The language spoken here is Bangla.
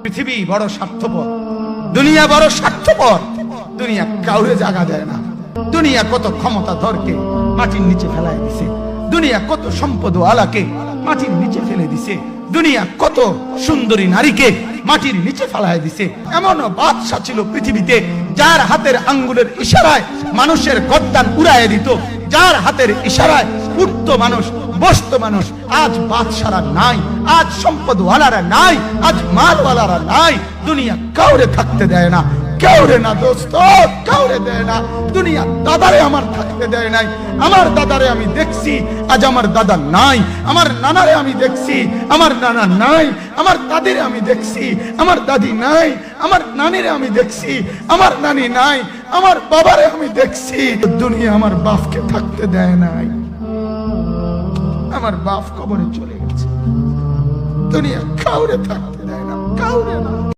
পৃথিবী বড় স্বার্থপর, দুনিয়া বড় স্বার্থপর। দুনিয়া কাউরে জায়গা দেয় না। দুনিয়া কত ক্ষমতা ধরকে মাটির নিচে ফেলায় দিছে। দুনিয়া কত সম্পদ আলাকে মাটির নিচে ফেলে দিছে। দুনিয়া কত সুন্দরী নারীকে মাটির নিচে ফেলায় দিছে। এমন বাদশা ছিল পৃথিবীতে যার হাতের আঙ্গুলের ইশারায় মানুষের গর্দান উড়াইয়া দিত, যার হাতের ইশারায় উঠত মানুষ, বসত মানুষ। আজ বাদশারা নাই, আজ সম্পদওয়ালারা নাই, আজ মালওয়ালারা নাই। দুনিয়া কাউরে থাকতে দেয় না, কাউরে না দোস্ত, কাউরে দেয় না। দুনিয়া দাদারে আমার থাকতে দেয় নাই। আমার দাদারে আমি দেখছি, আজ আমার দাদা নাই। আমার নানারে আমি দেখছি, আমার নানা নাই। আমার দাদিরে আমি দেখছি, আমার দাদি নাই। আমার নানিরে আমি দেখছি, আমার নানি নাই। আমার বাবারে আমি দেখছি। দুনিয়া আমার বাপকে থাকতে দেয় নাই। আমার বাপ কবরে চলে গেছে। দুনিয়া কাউরে থাকতে দেয় না, কাউরে না।